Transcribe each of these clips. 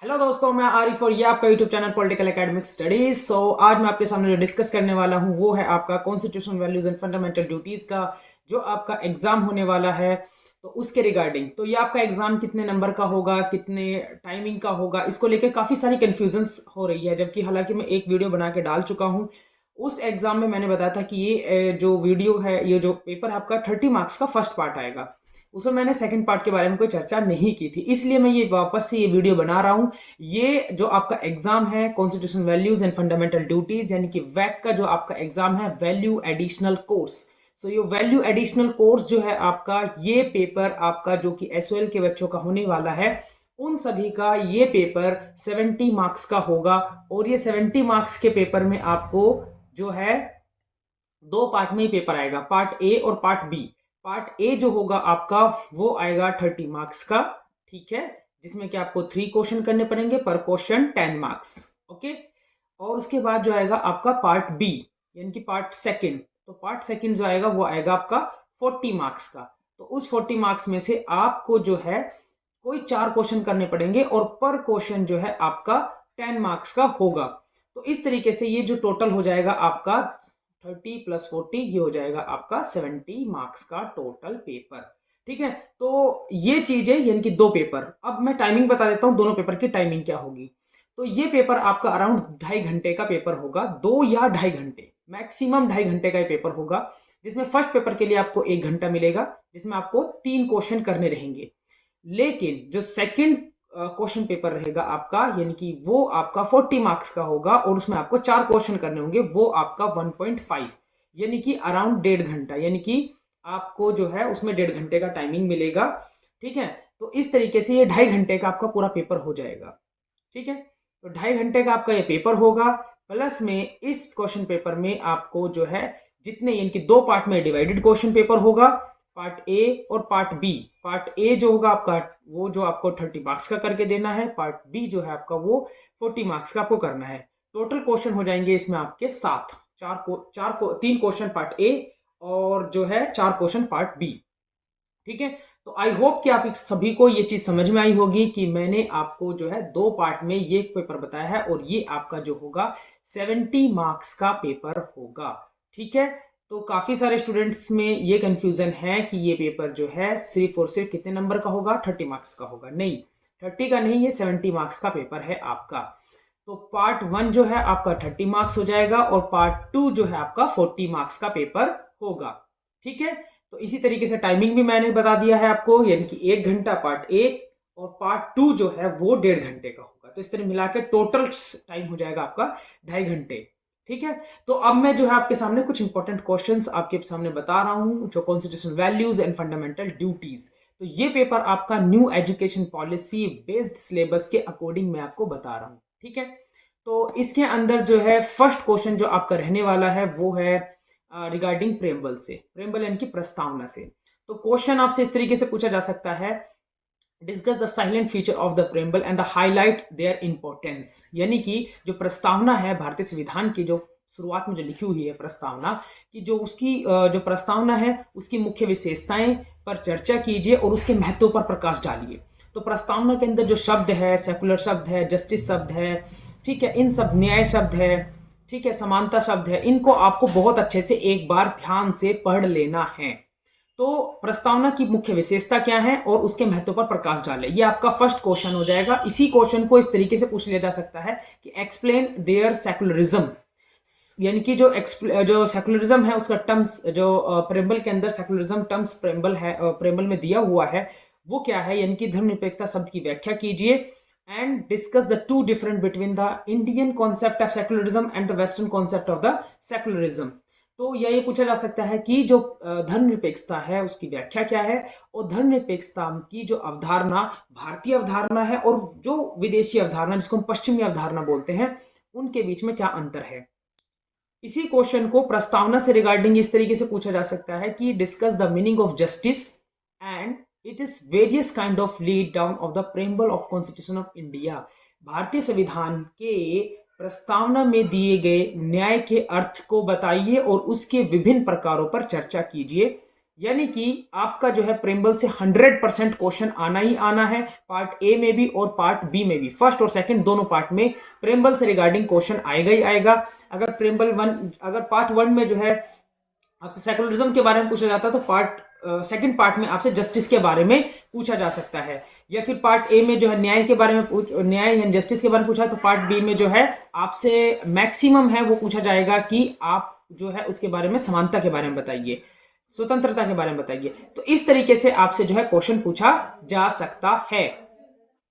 Hello दोस्तों, मैं आरिफ और ये आपका YouTube channel political academic studies. आज मैं आपके सामने जो डिस्कस करने वाला हूँ वो है आपका constitutional values and fundamental duties का जो आपका एग्जाम होने वाला है। तो उसके रिगार्डिंग तो ये आपका एग्जाम कितने नंबर का होगा, कितने टाइमिंग का होगा, इसको लेकर काफ़ी सारी कन्फ्यूजन्स हो रही है। जबकि हालांकि मैं एक वीडियो बना के डाल चुका हूँ। उस एग्जाम में मैंने बताया था कि ये जो वीडियो है, ये जो पेपर है आपका 30 मार्क्स का फर्स्ट पार्ट आएगा। उसमें मैंने सेकंड पार्ट के बारे में कोई चर्चा नहीं की थी, इसलिए मैं ये वापस से ये वीडियो बना रहा हूँ। ये जो आपका एग्जाम है constitution values and fundamental duties यानी कि वैक का जो आपका एग्जाम है, वैल्यू एडिशनल कोर्स। सो ये वैल्यू एडिशनल कोर्स जो है आपका, ये पेपर आपका जो कि एसओएल के बच्चों का होने वाला है, उन सभी का ये पेपर 70 मार्क्स का होगा। और ये 70 मार्क्स के पेपर में आपको जो है दो पार्ट में ही पेपर आएगा, पार्ट ए और पार्ट बी। पार्ट ए जो होगा आपका वो आएगा 30 मार्क्स का, ठीक है, जिसमें कि आपको 3 क्वेश्चन करने पड़ेंगे, पर क्वेश्चन 10 मार्क्स। ओके। और उसके बाद जो आएगा आपका पार्ट बी यानी कि पार्ट सेकंड। तो पार्ट सेकंड जो आएगा वो आएगा आपका 40 मार्क्स का। तो उस 40 मार्क्स में से आपको जो है कोई 4 क्वेश्चन करने पड़ेंगे और पर क्वेश्चन जो है आपका 10 मार्क्स का होगा। तो इस तरीके से ये जो टोटल हो जाएगा आपका 30 + 40, ये हो जाएगा आपका 70 मार्क्स का टोटल पेपर। ठीक है, तो ये चीजें यानी कि दो पेपर। अब मैं टाइमिंग बता देता हूँ, दोनों पेपर की टाइमिंग क्या होगी। तो ये पेपर आपका अराउंड 2.5 घंटे का पेपर होगा, 2 या 2.5 घंटे, मैक्सिमम 2.5 घंटे का ये पेपर होगा। जिसमें फर्स्ट पेपर के लिए आपको 1 घंटा मिलेगा, जिसमें आपको 3 क्वेश्चन करने रहेंगे। लेकिन जो सेकंड क्वेश्चन पेपर रहेगा आपका, यानी कि वो आपका 40 मार्क्स का होगा और उसमें आपको 4 क्वेश्चन करने होंगे, वो आपका 1.5 यानी कि अराउंड 1.5 घंटा, यानी कि आपको जो है उसमें 1.5 घंटे का टाइमिंग मिलेगा। ठीक है, तो इस तरीके से ये 2.5 घंटे का आपका पूरा पेपर हो जाएगा। ठीक है, तो 2.5 घंटे का आपका ये पेपर होगा। प्लस में इस क्वेश्चन पेपर में आपको जो है जितने, यानी कि दो पार्ट में डिवाइडेड क्वेश्चन पेपर होगा, पार्ट ए और पार्ट बी। पार्ट ए जो होगा आपका वो जो आपको 30 मार्क्स का करके देना है, पार्ट बी जो है आपका वो 40 मार्क्स का आपको करना है। टोटल क्वेश्चन हो जाएंगे इसमें आपके 7, 3 क्वेश्चन पार्ट ए और जो है 4 क्वेश्चन पार्ट बी। ठीक है, तो आई होप कि आप सभी को ये चीज समझ में आई होगी कि मैंने आपको जो है दो पार्ट में ये पेपर बताया है और ये आपका जो होगा 70 मार्क्स का पेपर होगा। ठीक है, तो काफी सारे स्टूडेंट्स में ये कंफ्यूजन है कि ये पेपर जो है सिर्फ और सिर्फ कितने नंबर का होगा, 30 मार्क्स का होगा। नहीं, 30 का नहीं, ये 70 मार्क्स का पेपर है आपका। तो पार्ट 1 जो है आपका 30 मार्क्स हो जाएगा और पार्ट 2 जो है आपका 40 मार्क्स का पेपर होगा। ठीक है, तो इसी तरीके से टाइमिंग भी मैंने बता दिया है आपको, यानी कि 1 घंटा पार्ट 1 और पार्ट 2 जो है वो 1.5 घंटे का होगा। तो इस तरह मिलाकर टोटल टाइम हो जाएगा आपका 2.5 घंटे। ठीक है, तो अब मैं जो है आपके सामने कुछ इंपॉर्टेंट क्वेश्चंस आपके सामने बता रहा हूं, जो constitutional values and fundamental duties. तो ये पेपर आपका new education policy based syllabus के अकॉर्डिंग मैं आपको बता रहा हूं। ठीक है, तो इसके अंदर जो है फर्स्ट क्वेश्चन जो आपका रहने वाला है वो है रिगार्डिंग प्रेम्बल से, प्रेम्बल यानी कि प्रस्तावना से। तो क्वेश्चन आपसे इस तरीके से पूछा जा सकता है, discuss the silent feature of the preamble and the highlight their importance. यानी कि जो प्रस्तावना है भारतीय संविधान की, जो शुरुआत में जो लिखी हुई है प्रस्तावना की, जो उसकी जो प्रस्तावना है उसकी मुख्य विशेषताएं पर चर्चा कीजिए और उसके महत्व पर प्रकाश डालिए। तो प्रस्तावना के अंदर जो शब्द है, सेकुलर शब्द है, जस्टिस शब्द है, ठीक है, इन सब न्याय शब्द है, ठीक है, समानता शब्द है, इनको आपको बहुत अच्छे से एक बार ध्यान से पढ़ लेना है। तो प्रस्तावना की मुख्य विशेषता क्या है और उसके महत्व पर प्रकाश डालें, ये आपका फर्स्ट क्वेश्चन हो जाएगा। इसी क्वेश्चन को इस तरीके से पूछ लिया जा सकता है कि एक्सप्लेन देयर सेकुलरिज्म, यानी कि जो सेकुलरिज्म है उसका टर्म्स, जो प्रेम्बल के अंदर सेकुलरिज्म टर्म्स प्रेम्बल है, प्रेम्बल में दिया हुआ है, वो क्या है, यानी कि धर्मनिरपेक्षता शब्द की व्याख्या कीजिए and discuss the two different between the Indian concept of secularism and the western concept of the secularism. तो यह ये पूछा जा सकता है कि जो धर्मनिरपेक्षता है उसकी व्याख्या क्या है और धर्मनिरपेक्षता की जो अवधारणा भारतीय अवधारणा है और जो विदेशी अवधारणा जिसको हम पश्चिमी अवधारणा बोलते हैं, उनके बीच में क्या अंतर है। इसी क्वेश्चन को प्रस्तावना से रिगार्डिंग इस तरीके से पूछा जा सकता है कि discuss the meaning of justice and it is various kind of lead down of the preamble of constitution of India. भारतीय संविधान के प्रस्तावना में दिए गए न्याय के अर्थ को बताइए और उसके विभिन्न प्रकारों पर चर्चा कीजिए। यानी कि आपका जो है प्रेम्बल से 100% क्वेश्चन आना ही आना है, पार्ट ए में भी और पार्ट बी में भी, फर्स्ट और सेकंड दोनों पार्ट में प्रेम्बल से रिगार्डिंग क्वेश्चन आएगा ही आएगा। अगर अगर पार्ट वन में जो है आपसे सेकुलरिज्म के बारे में पूछा जाता है, तो सेकंड पार्ट में आपसे जस्टिस के बारे में पूछा जा सकता है। या फिर पार्ट ए में जो है न्याय के बारे में न्याय एंड जस्टिस के बारे में पूछा, तो पार्ट बी में जो है आपसे मैक्सिमम है वो पूछा जाएगा कि आप जो है उसके बारे में समानता के बारे में बताइए, स्वतंत्रता के बारे में बताइए। तो इस तरीके से आपसे जो है क्वेश्चन पूछा जा सकता है।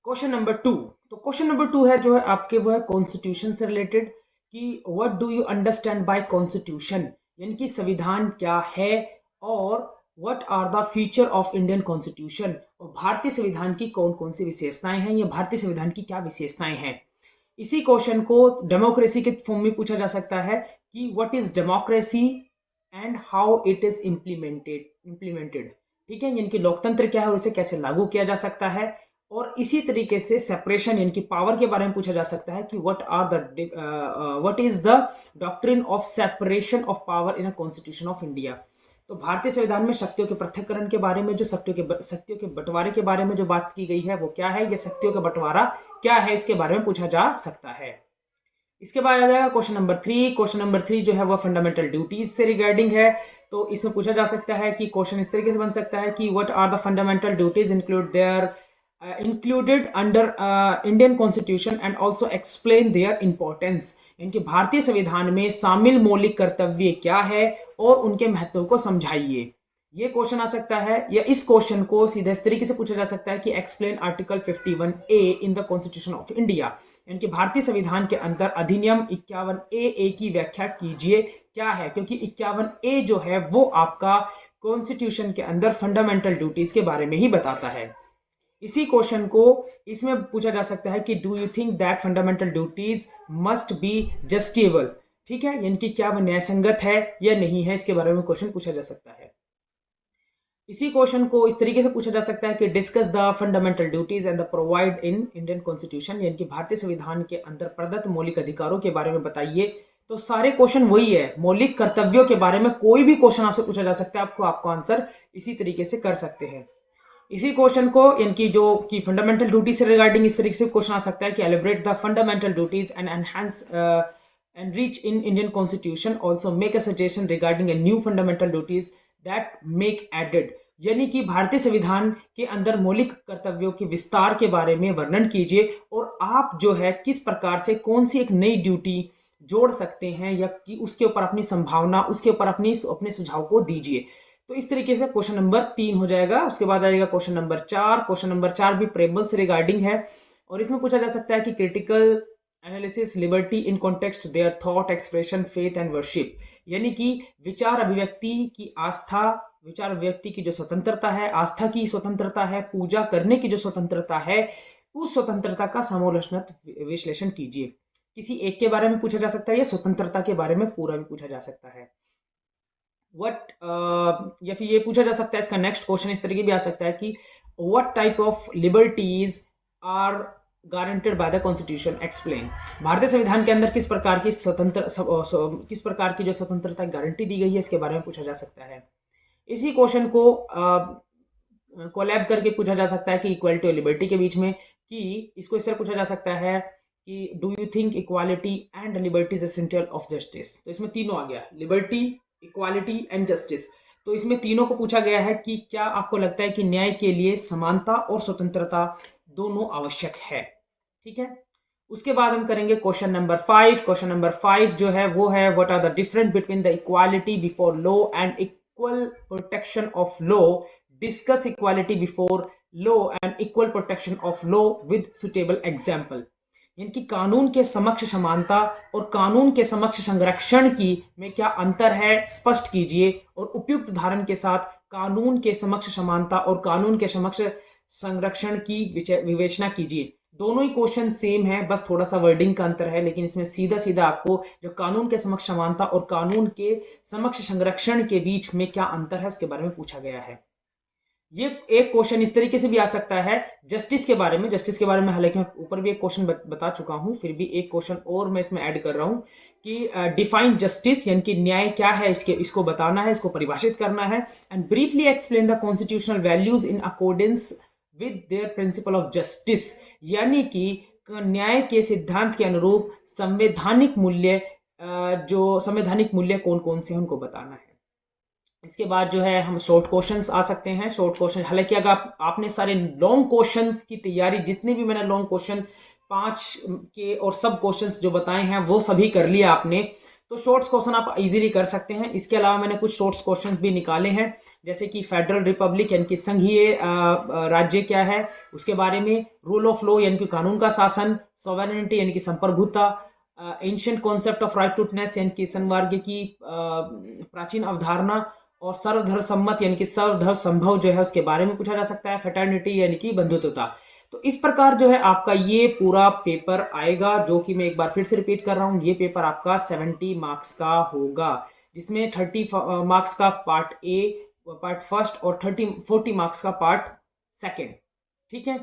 क्वेश्चन नंबर 2, तो क्वेश्चन नंबर 2 है जो है आपके वो है कॉन्स्टिट्यूशन से रिलेटेड, कि what do you understand by constitution, यानी कि संविधान क्या है, और what are the feature of Indian constitution, और भारतीय संविधान की कौन कौन सी विशेषताएं हैं, या भारतीय संविधान की क्या विशेषताएं हैं। इसी क्वेश्चन को डेमोक्रेसी के फॉर्म में पूछा जा सकता है कि what is democracy and how it is implemented. ठीक है, यानी कि लोकतंत्र क्या है और उसे कैसे लागू किया जा सकता है। और इसी तरीके से सेपरेशन यानी कि पावर के बारे में पूछा जा सकता है कि what is the doctrine of separation of power in a constitution of India. तो भारतीय संविधान में शक्तियों के पृथक्करण के बारे में, जो शक्तियों के बंटवारे के बारे में जो बात की गई है वो क्या है, या शक्तियों का बंटवारा क्या है, इसके बारे में पूछा जा सकता है। इसके बाद आ जाएगा क्वेश्चन नंबर 3। क्वेश्चन नंबर 3 जो है वो फंडामेंटल ड्यूटीज से रिगार्डिंग है। तो इसमें पूछा जा सकता है कि क्वेश्चन इस तरीके से बन सकता है कि what are the fundamental duties included under Indian Constitution and also explain their importance। इनके भारतीय संविधान में शामिल मौलिक कर्तव्य क्या है और उनके महत्व को समझाइए। ये क्वेश्चन आ सकता है, या इस क्वेश्चन को सीधा इस तरीके से पूछा जा सकता है कि explain article 51A in the constitution of India, इनके भारतीय संविधान के अंदर अधिनियम 51A की व्याख्या कीजिए क्या है, क्योंकि 51A जो है वो आपका कॉन्स्टिट्यूशन के अंदर फंडामेंटल ड्यूटीज के बारे में ही बताता है। इसी क्वेश्चन को इसमें पूछा जा सकता है कि do you think that fundamental duties must be justiciable. ठीक है, यानी कि क्या वह न्यायसंगत है या नहीं है, इसके बारे में क्वेश्चन पूछा जा सकता है। इसी क्वेश्चन को इस तरीके से पूछा जा सकता है कि discuss the fundamental duties and the provide in Indian constitution, यानी कि भारतीय संविधान के अंदर प्रदत्त मौलिक अधिकारों के बारे में बताइए। तो सारे क्वेश्चन वही है, मौलिक कर्तव्यों के बारे में कोई भी क्वेश्चन आपसे पूछा जा सकता है, आपको आंसर इसी तरीके से कर सकते हैं। इसी क्वेश्चन को इनकी जो कि फंडामेंटल ड्यूटी से रिगार्डिंग इस तरीके से क्वेश्चन आ सकता है कि एलिब्रेट the fundamental duties and enhance enrich in Indian Constitution, also make a suggestion regarding a new fundamental duties that make added, यानी कि भारतीय संविधान के अंदर मौलिक कर्तव्यों के विस्तार के बारे में वर्णन कीजिए, और आप जो है किस प्रकार से कौन सी एक नई ड्यूटी जोड़ सकते हैं, या कि उसके ऊपर अपनी संभावना, उसके ऊपर अपने सुझाव को दीजिए। तो इस तरीके से क्वेश्चन नंबर 3 हो जाएगा। उसके बाद आएगा क्वेश्चन नंबर 4। क्वेश्चन नंबर 4 भी प्रेम्बल से रिगार्डिंग है, और इसमें पूछा जा सकता है कि critical analysis liberty in context there thought expression faith and worship, यानी कि विचार अभिव्यक्ति की आस्था, विचार अभिव्यक्ति की जो स्वतंत्रता है, आस्था की स्वतंत्रता है, पूजा करने की जो स्वतंत्रता है, उस स्वतंत्रता का समालोचनात्मक विश्लेषण कीजिए। किसी एक के बारे में पूछा जा सकता है, या स्वतंत्रता के बारे में पूरा भी पूछा जा सकता है। या फिर ये पूछा जा सकता है, इसका नेक्स्ट क्वेश्चन इस तरीके भी आ सकता है कि what type of liberties are guaranteed by the constitution explain, भारतीय संविधान के अंदर किस प्रकार की जो स्वतंत्रता गारंटी दी गई है, इसके बारे में पूछा जा सकता है। इसी क्वेश्चन को कोलैब करके पूछा जा सकता है कि इक्वालिटी और लिबर्टी के बीच में, कि इसको इस तरह पूछा जा सकता है कि do you think equality and liberty is essential of justice. तो इसमें तीनों आ गया, लिबर्टी, इक्वालिटी एंड जस्टिस। तो इसमें तीनों को पूछा गया है कि क्या आपको लगता है कि न्याय के लिए समानता और स्वतंत्रता दोनों आवश्यक है। ठीक है, उसके बाद हम करेंगे क्वेश्चन नंबर 5। क्वेश्चन नंबर 5 जो है वो है what are the difference between the equality before law and equal protection of law, discuss equality before law and equal protection of law with suitable example, यानी कि कानून के समक्ष समानता और कानून के समक्ष संरक्षण की में क्या अंतर है, स्पष्ट कीजिए, और उपयुक्त उदाहरण के साथ कानून के समक्ष समानता और कानून के समक्ष संरक्षण की विवेचना कीजिए। दोनों ही क्वेश्चन सेम है, बस थोड़ा सा वर्डिंग का अंतर है, लेकिन इसमें सीधा सीधा आपको जो कानून के समक्ष समानता और कानून के समक्ष संरक्षण के बीच में क्या अंतर है उसके बारे में पूछा गया है। ये एक क्वेश्चन इस तरीके से भी आ सकता है जस्टिस के बारे में, हालांकि मैं ऊपर भी एक क्वेश्चन बता चुका हूं, फिर भी एक क्वेश्चन और मैं इसमें ऐड कर रहा हूं कि डिफाइन जस्टिस, यानी कि न्याय क्या है, इसको बताना है, इसको परिभाषित करना है। And briefly explain the constitutional values in accordance with their principle of justice, यानी कि न्याय के सिद्धांत के अनुरूप संवैधानिक मूल्य, जो संवैधानिक मूल्य कौन कौन से हैं उनको बताना है। इसके बाद जो है हम शॉर्ट क्वेश्चंस आ सकते हैं। शॉर्ट क्वेश्चन, हालांकि अगर आपने सारे लॉन्ग क्वेश्चन की तैयारी, जितने भी मैंने लॉन्ग क्वेश्चन 5 के और सब क्वेश्चंस जो बताए हैं वो सभी कर लिया आपने, तो शॉर्ट्स क्वेश्चन आप इजीली कर सकते हैं। इसके अलावा मैंने कुछ शॉर्ट्स क्वेश्चंस भी निकाले हैं, जैसे कि फेडरल रिपब्लिक यानी कि संघीय राज्य क्या है उसके बारे में, रूल ऑफ लॉ यानी कि कानून का शासन, सॉवरेनिटी यानी कि संप्रभुता, एंशिएंट कॉन्सेप्ट ऑफ राइटफुलनेस यानी कि संवर्ग की प्राचीन अवधारणा, और सर्वधर्म सम्मत यानी कि सर्वधर्म संभव जो है उसके बारे में पूछा जा सकता है, फ्रेटर्निटी यानी कि बंधुत्वता। तो इस प्रकार जो है आपका ये पूरा पेपर आएगा, जो कि मैं एक बार फिर से रिपीट कर रहा हूं, ये पेपर आपका 70 मार्क्स का होगा, जिसमें 30 मार्क्स का पार्ट ए, पार्ट फर्स्ट, और 40 मार्क्स का पार्ट सेकेंड। ठीक है,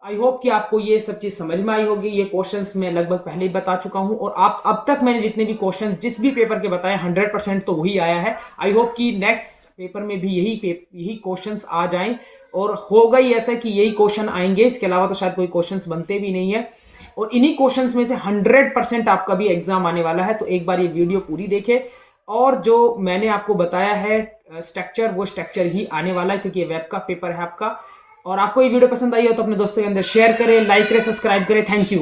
आई होप कि आपको ये सब चीज समझ में आई होगी। ये क्वेश्चंस मैं लगभग पहले ही बता चुका हूं, और आप अब तक मैंने जितने भी क्वेश्चन जिस भी पेपर के बताए 100% तो वही आया है। आई होप कि नेक्स्ट पेपर में भी यही क्वेश्चंस आ जाएं, और होगा ही ऐसा कि यही क्वेश्चन आएंगे, इसके अलावा तो शायद कोई क्वेश्चंस बनते भी नहीं है। और इन्हीं क्वेश्चंस में से 100% आपका भी एग्जाम आने वाला है। तो एक बार ये वीडियो पूरी देखें, और जो मैंने आपको बताया है स्ट्रक्चर, वो स्ट्रक्चर ही आने वाला है, क्योंकि ये वेब का पेपर है आपका। और आपको ये वीडियो पसंद आई हो तो अपने दोस्तों के अंदर शेयर करें, लाइक करें, सब्सक्राइब करें। Thank you.